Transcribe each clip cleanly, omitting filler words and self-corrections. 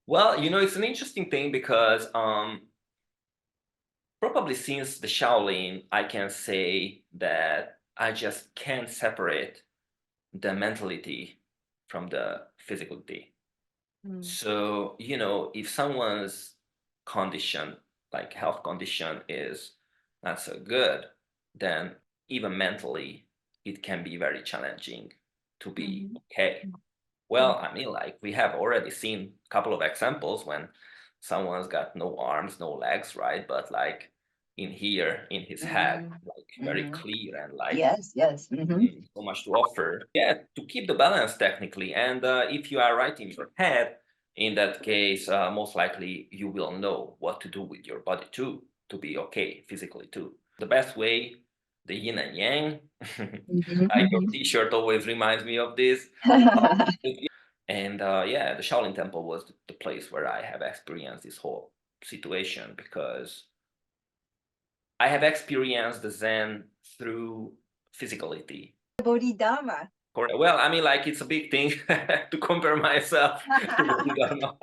Well, it's an interesting thing because probably since the Shaolin, I can say that I just can't separate the mentality from the physicality. Mm. So, if someone's condition, like health condition, is not so good, then even mentally, it can be very challenging to be Mhm. okay. Well, I mean, like we have already seen a couple of examples when someone's got no arms, no legs, right? But like in here, in his head, Mhm. like very Mhm. clear and like Yes, yes. Mhm. so much to offer. Yeah, to keep the balance technically. And if you are right in your head, in that case, most likely you will know what to do with your body too, to be okay physically too. The best way, the yin and yang. Mhm, Like your mhm. t-shirt always reminds me of this. And yeah, the Shaolin Temple was the place where I have experienced this whole situation because I have experienced the Zen through physicality. Bodhidharma. Correct. Well, I mean, like it's a big thing to compare myself to Bodhidharma.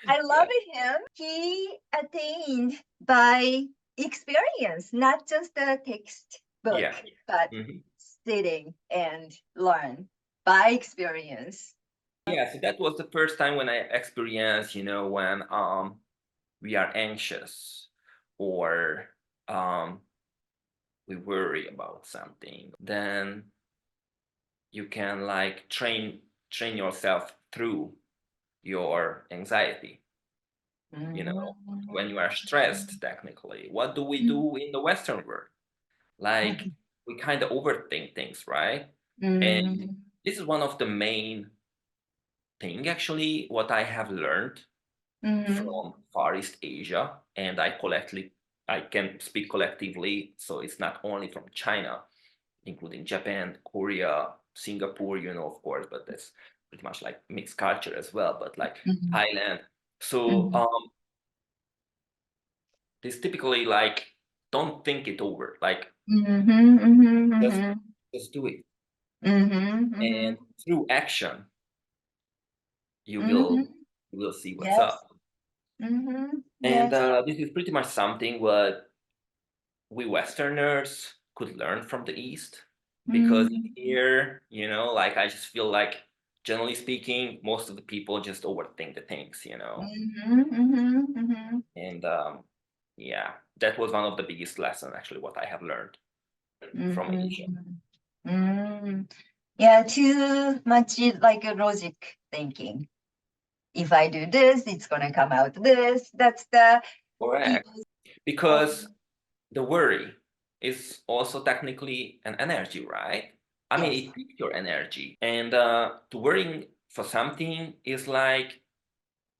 I love Yeah, him. He attained by experience, not just a textbook, yeah. but Mhm. sitting and learn by experience. Yeah, so that was the first time when I experienced, when we are anxious or we worry about something, then you can like train yourself through your anxiety. You know, when you are stressed, technically, what do we do in the Western world? Like we kind of overthink things, right? And this is one of the main thing actually what I have learned from Far East Asia, and I can speak collectively, so it's not only from China, including Japan, Korea, Singapore, of course, but that's pretty much like mixed culture as well, but like Thailand. So this typically like don't think it over, like just just do it. And through action, you will you will see what's Yes. up. And Yes. this is pretty much something what we Westerners could learn from the East because in here, like I just feel like generally speaking, most of the people just overthink the things. And yeah, that was one of the biggest lessons actually what I have learned from Asia. Mm. Yeah, too much like a logic thinking. If I do this, it's gonna come out this. That's the Correct. people's. Because the worry is also technically an energy, right? I mean, Yes. it takes your energy. And to worrying for something is like,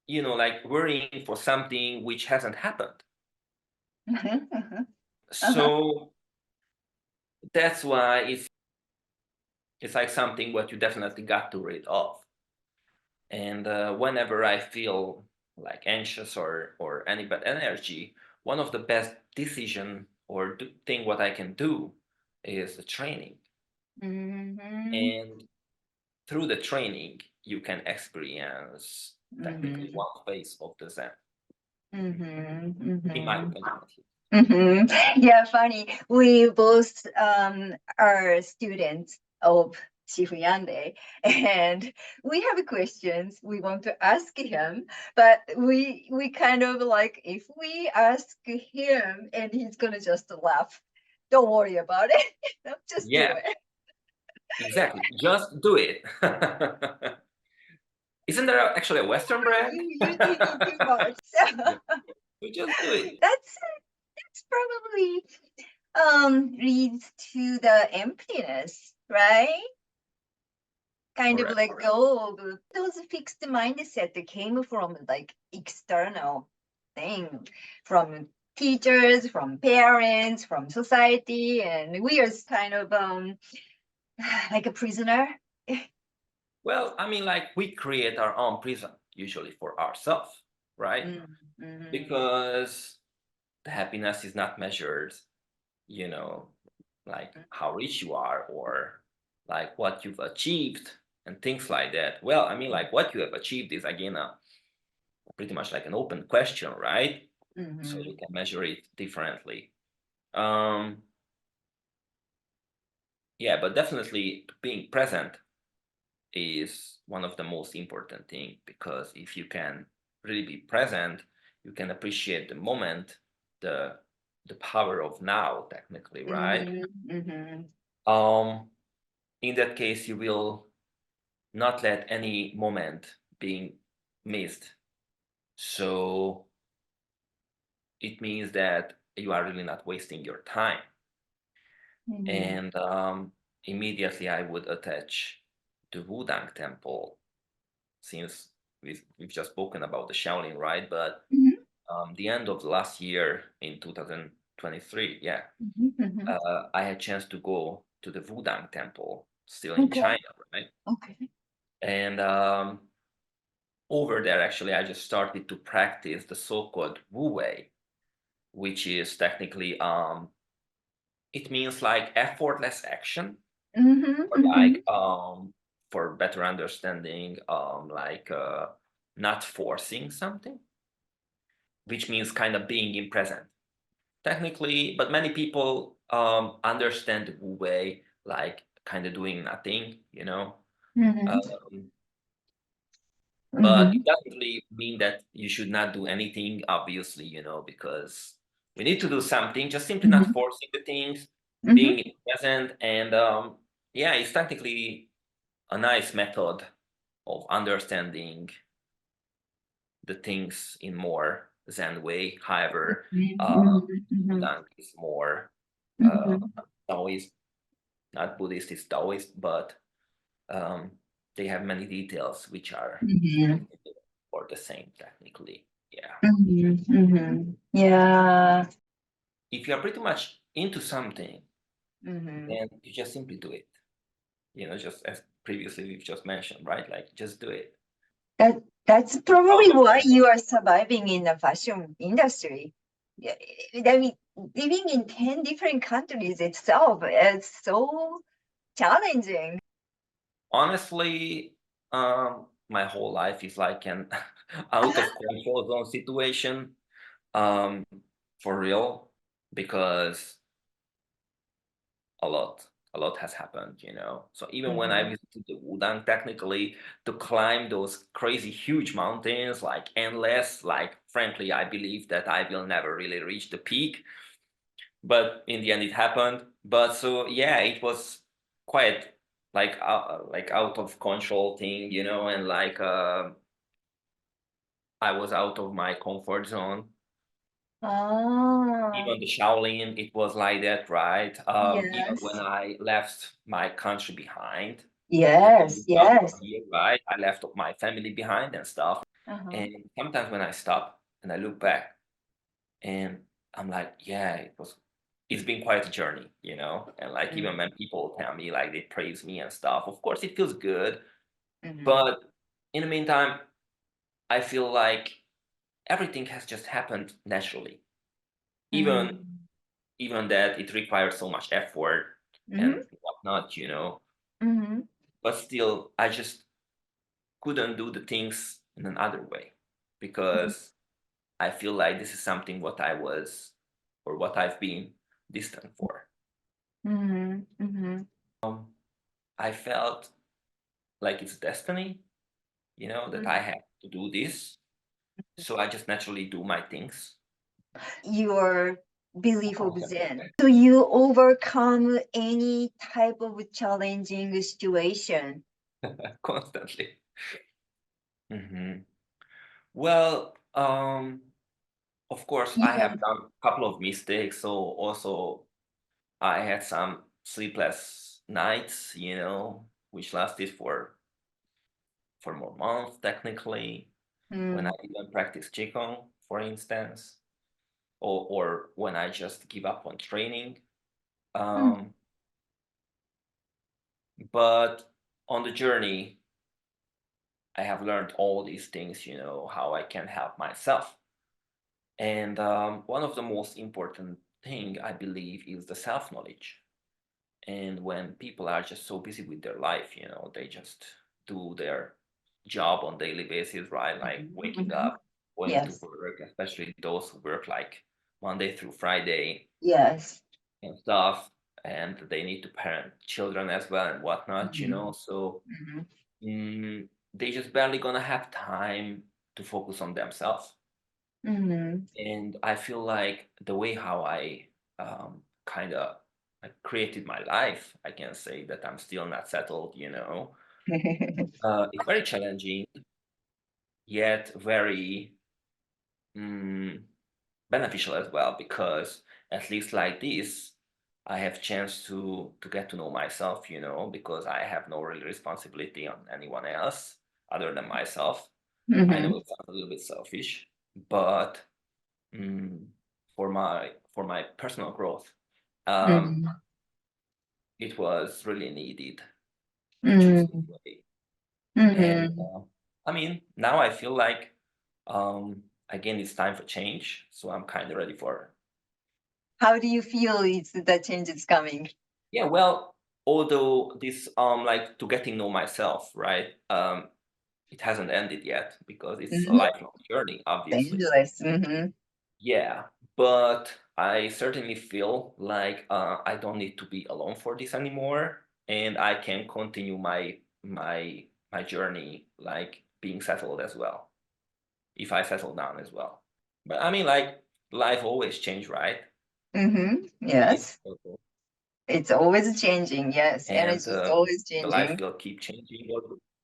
like worrying for something which hasn't happened. Uh-huh. So that's why it's like something what you definitely got to rid of. And whenever I feel like anxious or any bad energy, one of the best decision or thing what I can do is the training. Mhm. And through the training, you can experience technically Mhm. one phase of the Zen, Mhm. in my Mhm. opinion. Mhm. Yeah, funny. We both are students of Shifuyande, and we have questions we want to ask him, but we kind of like if we ask him and he's gonna just laugh, don't worry about it. Just do Yeah, it. exactly. Just do it. Isn't there actually a Western brand? You thinking too much. So Yeah, we just do it. that's probably leads to the emptiness, right? Kind of Correct. let go of those fixed mindset that came from like external thing, from teachers, from parents, from society, and we are kind of like a prisoner. Well, I mean, like we create our own prison usually for ourselves, right? Mm-hmm. Because the happiness is not measured, you know, like how rich you are or like what you've achieved and things like that. Well, I mean, like what you have achieved is again pretty much like an open question, right? So you can measure it differently. Yeah, but definitely being present is one of the most important thing, because if you can really be present, you can appreciate the moment, the power of now, technically, right? In that case, you will not let any moment being missed. So it means that you are really not wasting your time. And immediately I would attach the Wudang temple, since we've just spoken about the Shaolin, right? But the end of last year in 2023, yeah, I had chance to go to the Wudang temple, still in Okay. China, right? Okay. And over there, actually, I just started to practice the so-called Wu-Wei, which is technically it means like effortless action, or like for better understanding, like not forcing something, which means kind of being in present technically. But many people understand the Wu Wei like kind of doing nothing, you know. Um, but it doesn't really mean that you should not do anything, obviously, you know, because we need to do something, just simply not forcing the things, being present. And yeah, it's technically a nice method of understanding the things in more Zen way. However, Buddha is more Taoist, not Buddhist, it's Taoist, but um, they have many details which are or the same technically. Yeah. Yeah. If you're pretty much into something, then you just simply do it. You know, just as previously we've just mentioned, right? Like just do it. That's probably why you are surviving in the fashion industry. Yeah, I mean, living in 10 different countries itself is so challenging. Honestly, my whole life is like an out of control zone situation, um, for real, because a lot, a lot has happened, you know. So even when I visited the Wudang, technically to climb those crazy huge mountains, like endless, like frankly, I believe that I will never really reach the peak, but in the end it happened. But so yeah, it was quite like out of control thing, you know, and like I was out of my comfort zone. Ah, Even the Shaolin, it was like that, right? Even when yes. I left my country behind and I Yes, moved out yes. here, right? I left my family behind and stuff. Uh-huh. And sometimes when I stop and I look back and I'm like, yeah, it's been quite a journey, you know? And like even when people tell me like they praise me and stuff, of course it feels good. But in the meantime, I feel like everything has just happened naturally. Even even that it requires so much effort and whatnot, you know. But still, I just couldn't do the things in another way, because I feel like this is something what I was or what I've been distant for. I felt like it's destiny, you know, that I have to do this. So I just naturally do my things Your belief of Zen. So you overcome any type of challenging situation. constantly. Well, of course, I Yeah. have done a couple of mistakes. So also, I had some sleepless nights, you know, which lasted for more months technically. When I didn't practice Qigong, for instance, or when I just give up on training. Um, but on the journey, I have learned all these things, you know, how I can help myself. And one of the most important thing I believe is the self-knowledge. And when people are just so busy with their life, you know, they just do their job on daily basis, right? Like waking up, going to Yes. work, especially those who work like Monday through Friday Yes. and stuff, and they need to parent children as well and whatnot, you know. So Mhm. they just barely gonna have time to focus on themselves. Mhm. And I feel like the way how I kind of created my life, I can say that I'm still not settled, you know. It's very challenging, yet very mm, beneficial as well, because at least like this, I have chance to get to know myself, you know, because I have no real responsibility on anyone else other than myself. I know Mhm. it sounds a little bit selfish, but mm, for my personal growth, um, Mhm. it was really needed to choose this Mhm. way. And Mhm. I mean, now I feel like again it's time for change, so I'm kind of ready for. How do you feel it's the change is coming? Yeah, well, although this like to getting know myself, right? It hasn't ended yet because it's a Mhm. lifelong journey, obviously. Endless. Mhm. Yeah, but I certainly feel like I don't need to be alone for this anymore, and I can continue my journey like being settled as well, if I settle down as well. But I mean, like life always change, right? Mhm. Life, Yes. It's always changing. Yes, and and it's just always the life changing. will keep changing,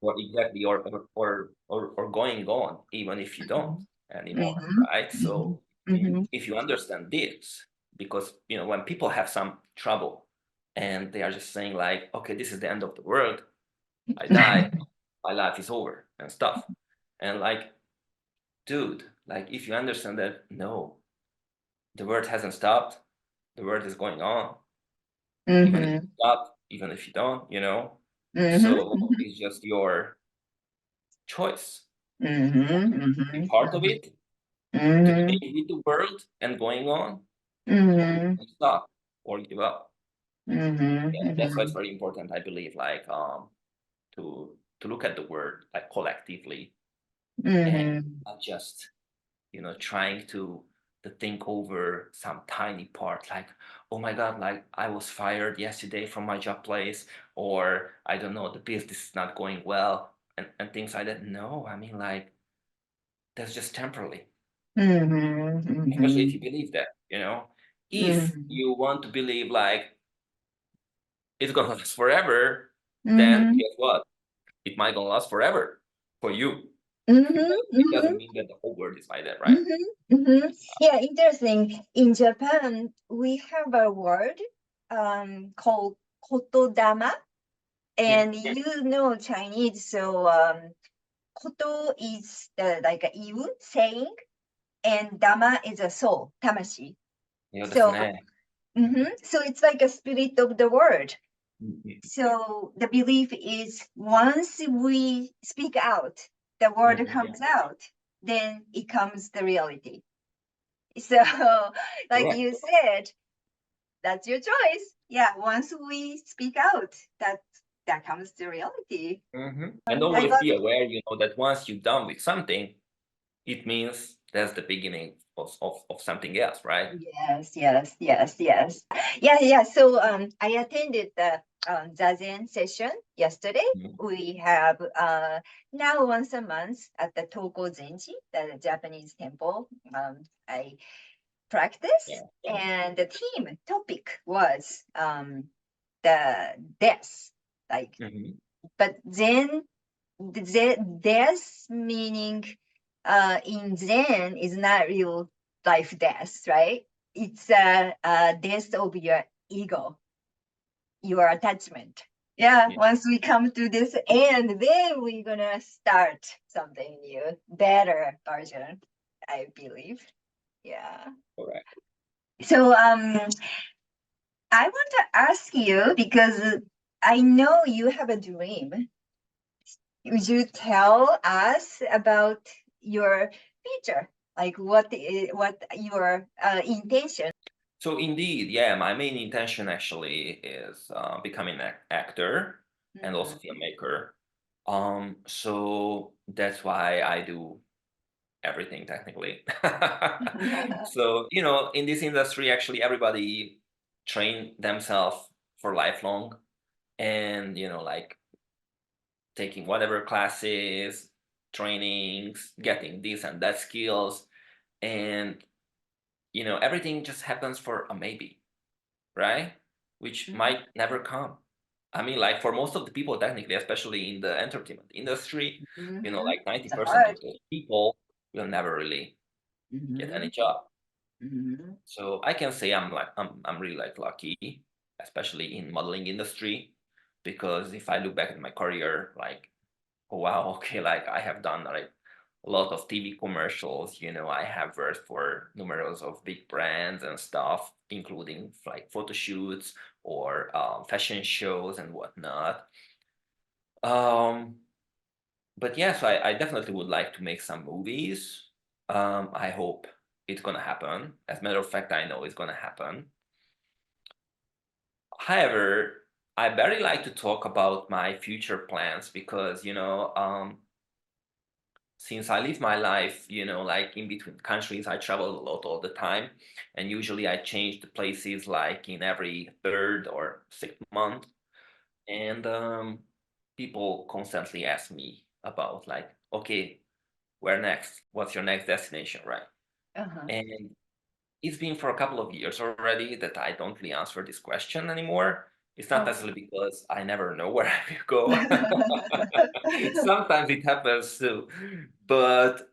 or exactly, or going on, even if you don't Mhm. anymore, Mhm. right? Mhm. So Mhm. if you understand this, because you know when people have some trouble and they are just saying like, okay, this is the end of the world, I die, my life is over and stuff, and like, dude, like if you understand that no, the world hasn't stopped, the world is going on, even if you Mhm. stop, even if you don't, you know. So Mhm. it's just your choice Mhm. to be Mhm. part of it, to stay Mhm. with the world and going on, Mhm. and stop or give up. Mhm. Yeah, that's why it's Mhm. very important, I believe, like to look at the world like collectively and Mhm. not just you know trying to think over some tiny part like, oh my god, like I was fired yesterday from my job place, or I don't know, the business is not going well, and things like that. No, I mean, like that's just temporarily, Mhm. especially if Mhm. you believe that, you know. If Mhm. you want to believe like it's gonna last forever, then Mhm. guess what, it might gonna last forever for you. Mhm. It doesn't Mhm. mean that the whole world is like that, right? Mhm. Mhm. Yeah, interesting. In Japan, we have a word called kotodama, Yeah, and you know Chinese, so koto is the like a you saying, and dama is a soul, tamashi. いやですね。 So, so it's like a spirit of the word. うんうん So the belief is once we speak out, the うん word うん、comes out, then it comes the reality. So, like correct. you said, that's your choice. Yeah, once we speak out, that comes the reality. And I always love be it. aware, you know, that once you're done with something, it means that's the beginning of something else, right? Yes, yes, yes, yes. Yeah, yeah. So I attended the Zazen session yesterday. Mhm. We have now once a month at the Toko Zenji, the Japanese temple. I practice, Yeah. and the theme topic was the death, like, Mhm. but then death meaning in Zen is not real life death, right? It's a death of your ego, your attachment. Yeah, Yeah, once we come to this end, then we're gonna start something new, better version, I believe. Yeah. correct. So I want to ask you because I know you have a dream. Would you tell us about your future? Like what your intention? So indeed, yeah, my main intention actually is becoming an actor and also Mhm. filmmaker. So that's why I do everything technically. So, in this industry, actually everybody train themselves for lifelong, and, like taking whatever classes, trainings, getting this and that skills, and, everything just happens for a maybe, right? Which might never come. I mean, like for most of the people, technically, especially in the entertainment industry, like It's 90% hard. of the people will never really get any job. So I can say I'm really like lucky, especially in modeling industry, because if I look back at my career, like, oh wow, okay, like I have done like a lot of TV commercials. I have worked for numerous of big brands and stuff, including like photo shoots or fashion shows and whatnot. Um, but yes, I definitely would like to make some movies. I hope it's gonna happen. As a matter of fact, I know it's gonna happen. However, I very like to talk about my future plans because, since I live my life, like in between countries, I travel a lot all the time. And usually I change the places like in every third or sixth month. And people constantly ask me about, like, okay, where next? What's your next destination, right? And it's been for a couple of years already that I don't really answer this question anymore. It's not necessarily because I never know where I will go. Sometimes it happens too, but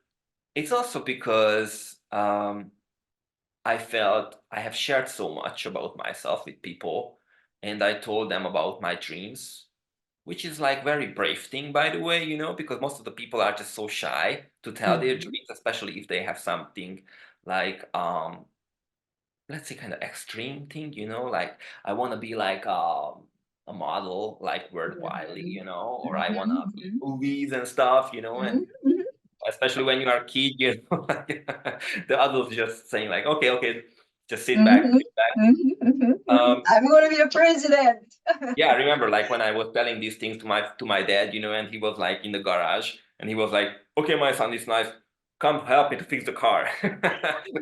it's also because I felt I have shared so much about myself with people, and I told them about my dreams, which is like very brave thing, by the way, because most of the people are just so shy to tell their dreams, especially if they have something like let's say kind of extreme thing, like I want to be like a model like worldwide, or I want to be in movies and stuff, and especially when you are a kid, like, the adults just saying like, okay, just sit back, sit back. I'm going to be the president. Yeah, I remember like when I was telling these things to my dad, and he was like in the garage, and he was like, "Okay, my son, it's nice. Come help me to fix the car."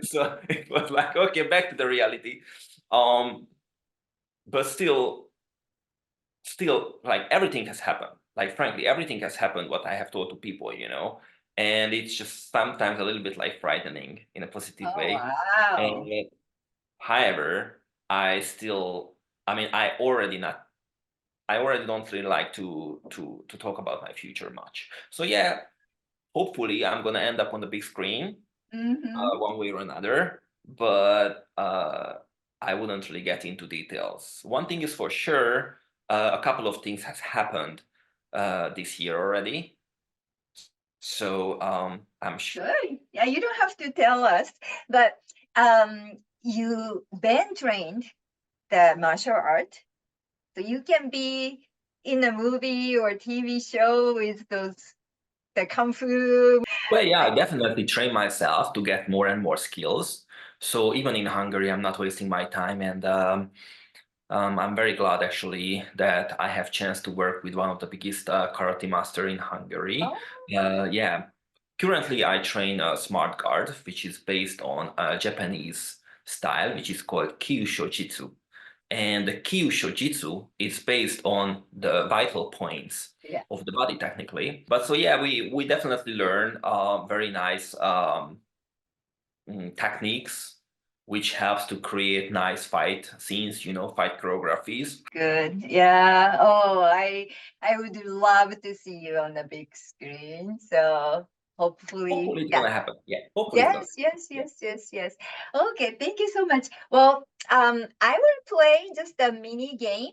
So it was like, okay, back to the reality. Um, but still, like everything has happened. Like frankly, everything has happened. What I have told to people, and it's just sometimes a little bit like frightening in a positive Oh, way. wow. And however, I still, I mean, I already don't really like to talk about my future much. So yeah, hopefully I'm gonna end up on the big screen one way or another, but I wouldn't really get into details. One thing is for sure, a couple of things has happened this year already. So I'm sure. Good. Yeah, you don't have to tell us, but you been trained the martial art, so you can be in a movie or TV show with the kung fu. Well, yeah, I definitely train myself to get more and more skills. So even in Hungary, I'm not wasting my time, and I'm very glad actually that I have chance to work with one of the biggest karate master in Hungary. Oh, Yeah, currently I train a smart guard, which is based on a Japanese style, which is called Kyushojitsu. And the Kyushojitsu is based on the vital points yeah. of the body, technically. But so yeah, we definitely learn very nice techniques, which helps to create nice fight scenes, fight choreographies. Good. Yeah. Oh, I would love to see you on the big screen. So hopefully, Hopefully it's yeah. gonna happen. Yeah, hopefully it's gonna Yes, happen. yes, Yeah. yes, yes, yes. Okay, thank you so much. Well, I will play just a mini game.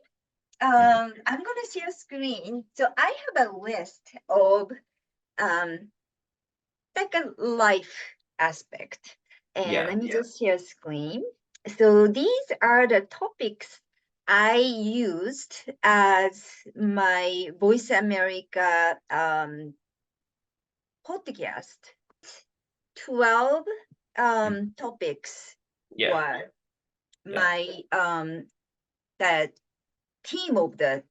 Mhm. I'm gonna share screen. So I have a list of um like a life aspect. And Yeah. let me just share screen. So these are the topics I used as my Voice America podcast. 12 Mm. topics Yeah. were Yeah. my the theme of the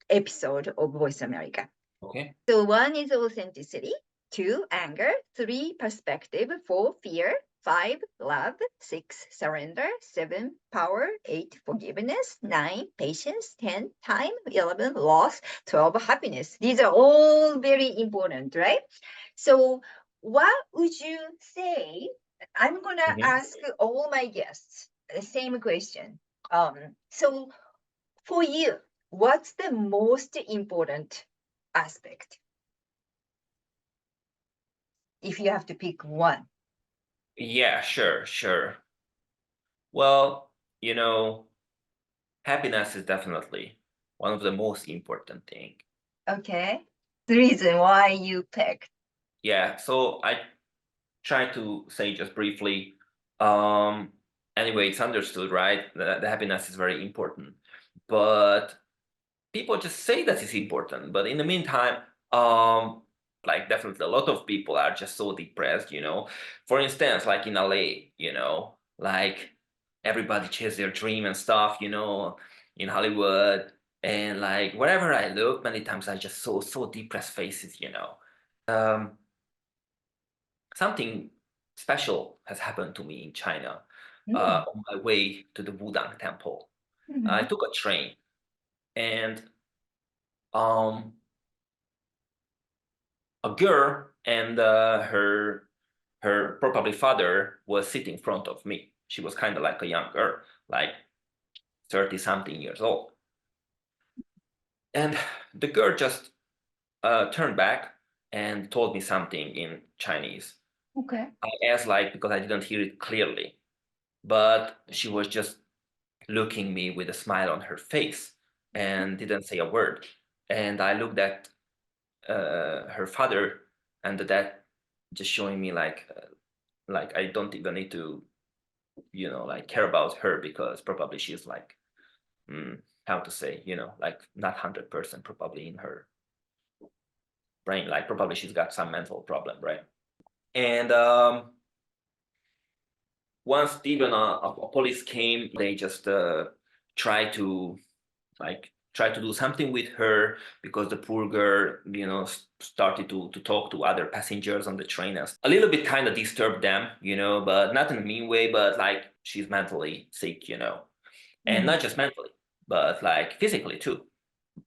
episode of Voice America. Okay. So 1 is authenticity, 2, anger, 3, perspective, 4, fear, 5, love, 6, surrender, 7, power, 8, forgiveness, 9, patience, 10, time, 11, loss, 12, happiness. These are all very important, right? So what would you say? I'm going to Mhm. ask all my guests the same question. So for you, what's the most important aspect if you have to pick one? Yeah, sure, sure. Well, you know, happiness is definitely one of the most important thing. Okay. The reason why you picked. Yeah, so I try to say just briefly, um, anyway, it's understood, right? That the happiness is very important. But people just say that it's important. But in the meantime, like definitely a lot of people are just so depressed, you know. For instance, like in LA, you know, like everybody chases their dream and stuff, you know, in Hollywood. And like wherever I look, many times I just saw so depressed faces, you know. Um, Something special has happened to me in China Mm. on my way to the Wudang temple. I Mhm. took a train and um, a girl and her probably father was sitting in front of me. She was kind of like a young girl, like 30 something years old. And the girl just turned back and told me something in Chinese. Okay. I asked like because I didn't hear it clearly, but she was just looking me with a smile on her face and didn't say a word. And I looked at her father, and that just showing me like I don't even need to, you know, like care about her because probably she's like, how to say, you know, like not 100% probably in her brain, like probably she's got some mental problem, right? And once even a police came, they just try to try to do something with her because the poor girl, you know, started to talk to other passengers on the train and a little bit kind of disturbed them, you know, but not in a mean way, but like she's mentally sick, you know, and Mm. not just mentally, but like physically too.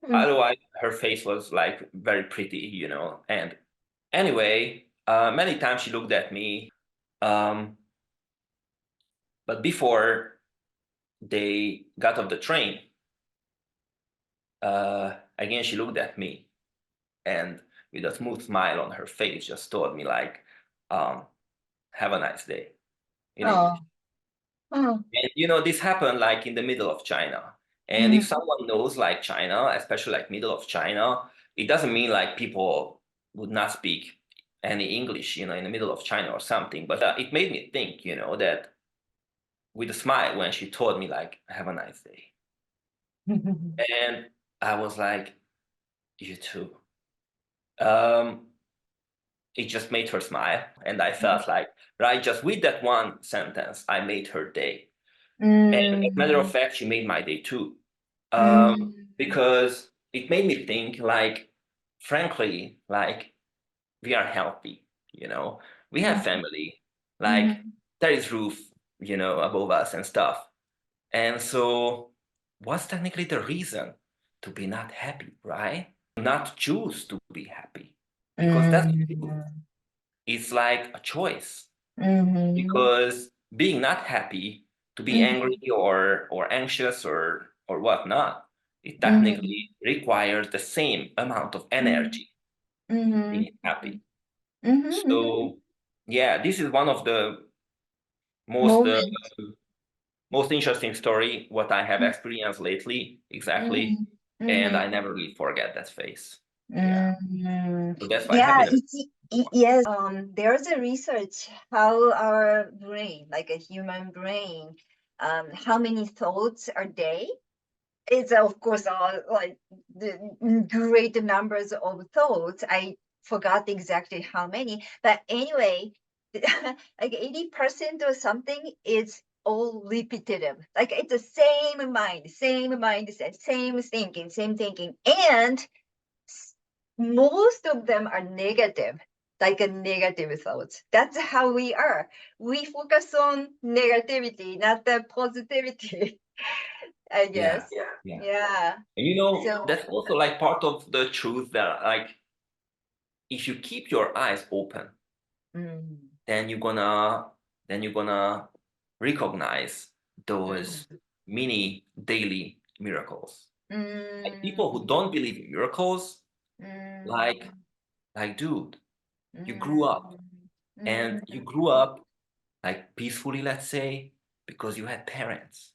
Mm. Otherwise, her face was like very pretty, you know, and anyway, many times she looked at me, um, but before they got off the train, again she looked at me and with a smooth smile on her face just told me like um, have a nice day in Oh. English. Oh. And you know this happened like in the middle of China, and if Mm. someone knows like China, especially like middle of China, it doesn't mean like people would not speak any English, you know, in the middle of China or something, but it made me think, you know, that with a smile when she told me like have a nice day, and I was like you too. um it just made her smile, and I felt like right just with that one sentence I made her day. And as a matter of Mm. fact she made my day too, Mm. because it made me think like frankly like we are healthy, you know, we have Mm. family, like Mm. there is roof, you know, above us and stuff. And so what's technically the reason to be not happy, right? Not choose to be happy, because that's the truth. Mm. It's like a choice, Mhm. because being not happy, to be angry Mhm. or anxious or whatnot, it Mhm. technically requires the same amount of Mhm. energy Mhm. being happy. Mhm. Mhm. So yeah, this is one of the most Moment. most interesting story what I have Mm. experienced lately, exactly, Mhm. and I Mhm. never really forget that face. Yeah, Mm. so that's why Yeah, happiness. yes. There's a research how our brain, like a human brain, how many thoughts a day. It's of course all like the great numbers of thoughts. I forgot exactly how many, but anyway, like 80% or something is all repetitive. Like it's the same mind, same mindset, same thinking, and most of them are negative, like a negative thoughts. That's how we are. We focus on negativity, not the positivity, I Yeah, guess. yeah. Yeah. And So, that's also like part of the truth that like if you keep your eyes open, mm, then you're gonna recognize those mm, mini daily miracles. Like people who mm, don't believe in miracles, like mm, dude, you grew up mm, and mm, you grew up like peacefully, let's say, because you had parents.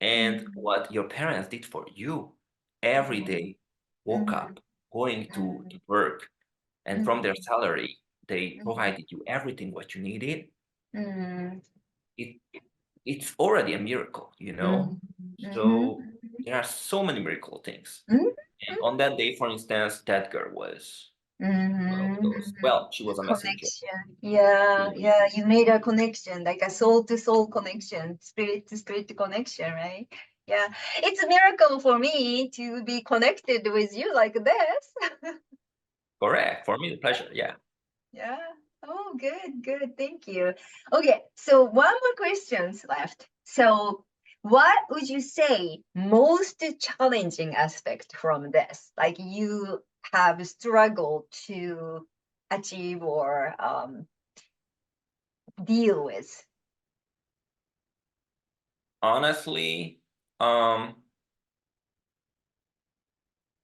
And mm, what your parents did for you every day, woke mm, up, going to mm, work, and from their mm, salary, they mm, provided you everything what you needed. mm, It it's already a miracle, mm, mhm, So there are so many miracle things. mm, And on that day, for instance, that girl was one of those. mhm. Well, she was a messenger. Connection. Yeah, Yeah, yeah. You made a connection, like a soul to soul connection, spirit to spirit connection, right? Yeah. It's a miracle for me to be connected with you like this. correct. For me, the pleasure. Yeah. Yeah. Oh, good, good. Thank you. Okay, so one more questions left. So, what would you say most challenging aspect from this? Like you have struggled to achieve or deal with? Honestly, um,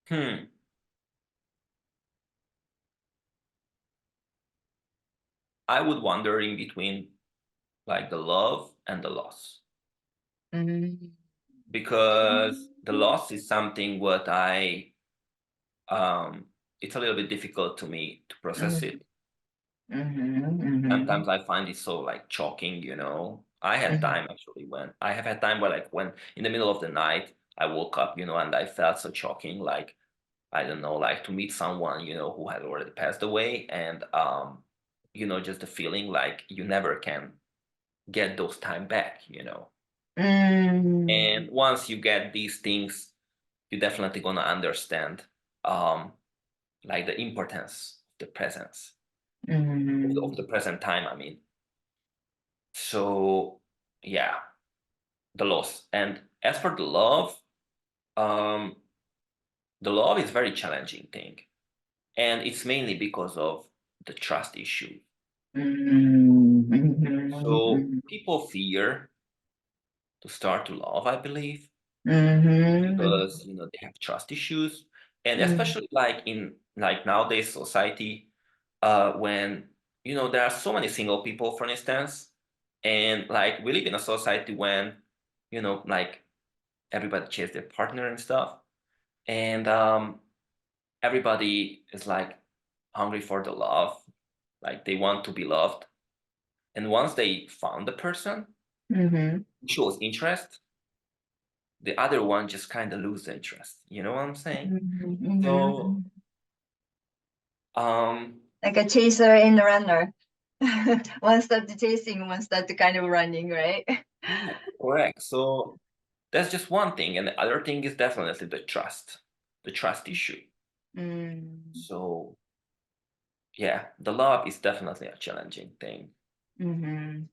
hmm, I would wonder in between like the love and the loss. Mm. Because the loss is something what um it's a little bit difficult to me to process Mhm, it. mhm, Sometimes I find it so like choking. I had mhm, time actually when I have had time where like when in the middle of the night I woke up, and I felt so shocking, like I don't know, like to meet someone, who had already passed away, and just the feeling like you never can get those time back. And mm, once you get these things, you're definitely gonna understand um like the importance of the presence of the mm, present time, I mean. So yeah, the loss. And as for um the love is very challenging thing. And it's mainly because of the trust issue. mm, So mhm, people fear to start to love, I believe, mhm, because they have trust issues. And mhm, especially like in like nowadays society, when there are so many single people, for instance, and like we live in a society when like everybody chases their partner and stuff. And everybody is like hungry for the love, like they want to be loved. And once they found the person mhm, who shows interest, the other one just kind of lose interest. You know what I'm saying? mhm, So, mhm. um, Like a chaser and a runner. One start to chasing, one start to kind of running, right? yeah, correct. So that's just one thing, and the other thing is definitely the trust issue. Mm, So yeah, the love is definitely a challenging thing.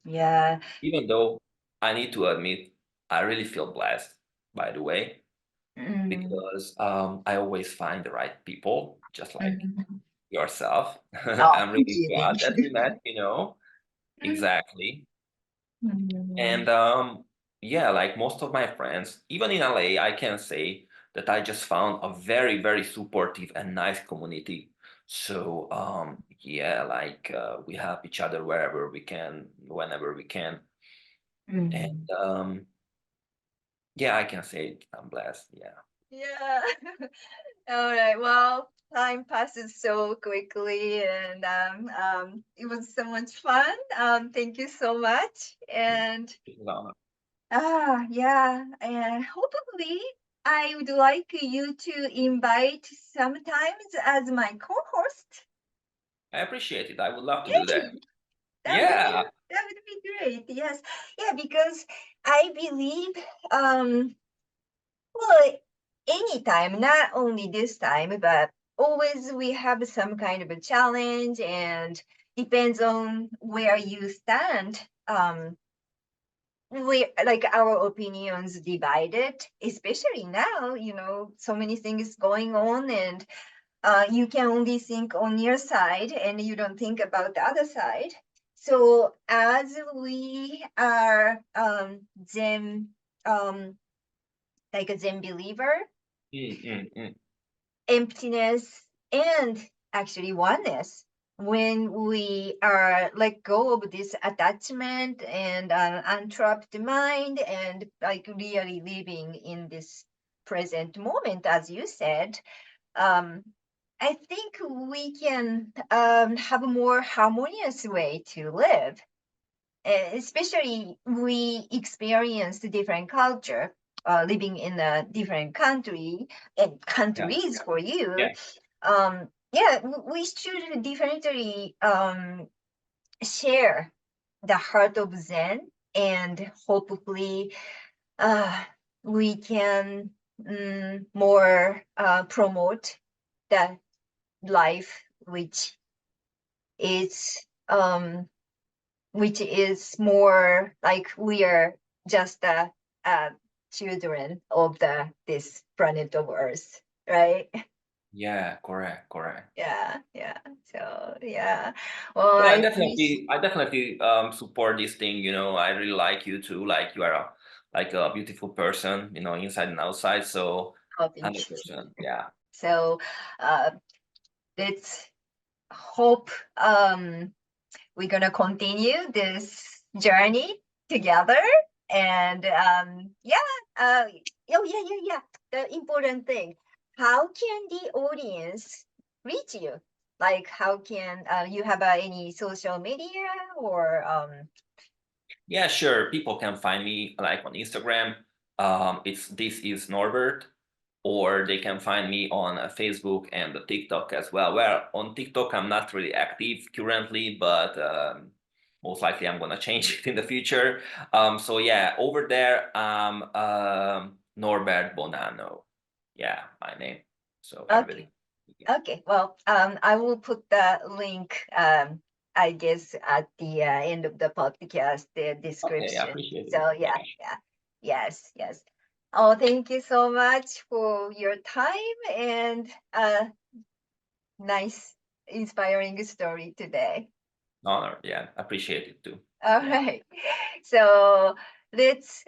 yeah. Even though I need to admit, I really feel blessed, by the way, Mm, because I always find the right people, just like mhm. yourself. Oh, I'm thank really you, glad thank that we you. met. Exactly. And Mhm, yeah, like most of my friends, even in LA, I can say that I just found a very, very supportive and nice community. So yeah, like we help each other wherever we can, whenever we can. And mhm. yeah, I can say I'm blessed. Yeah. Yeah. All right. Well, time passes so quickly, and it was so much fun. Thank you so much. And yeah, and hopefully, I would like you to invite sometimes as my co-host. I appreciate it. I would love to do that. Yay! That would be Yeah. that would be great. Yes. Yeah, because I believe well anytime, not only this time, but always we have some kind of a challenge, and depends on where you stand. We like our opinions divided, especially now, so many things going on, and you can only think on your side and you don't think about the other side. So as we are Zen, like a Zen believer, emptiness and actually oneness, when we are let go of this attachment and untrapped mind, and like really living in this present moment, as you said, um, I think we can have a more harmonious way to live. Especially we experience the different culture, living in a different country and Yeah. countries for you. Yeah. Yeah, we should definitely share the heart of Zen, and hopefully uh, we can more promote the life is um, which is more like we are just the uh, children of this planet of Earth, right? Yeah, correct. Yeah, yeah. So yeah. Well, Well, I appreciate. I definitely support this thing, I really like you too. Like you are like a beautiful person, inside and outside. So Oh, thank you. 100%. Yeah. So uh, let's hope we're gonna continue this journey together. And yeah, yeah. The important thing: how can the audience reach you? Like, how can you have any social media or Yeah, sure. People can find me like on Instagram. It's this is Norbert, or they can find me on Facebook and the TikTok as well. Well, on TikTok, I'm not really active currently, but most likely I'm gonna change it in the future. So yeah, over there, Norbert Bonanno. Yeah, my name. So okay? everybody. Yeah. Okay, well, I will put the link, I guess, at the end of the podcast, the Okay, I description. appreciate it. So Yeah. yeah, yes. Oh, thank you so much for your time, and nice, inspiring story today. Honor. Yeah, appreciate it too. All Yeah. right, so let's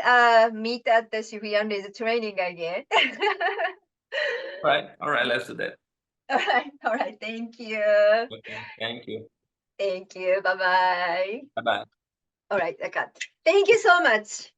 meet at the Shibuya Raise training again. All right, let's do that. All right, thank you. Okay, thank you. Thank you. Bye bye. Bye bye. All right, I got. Thank you so much.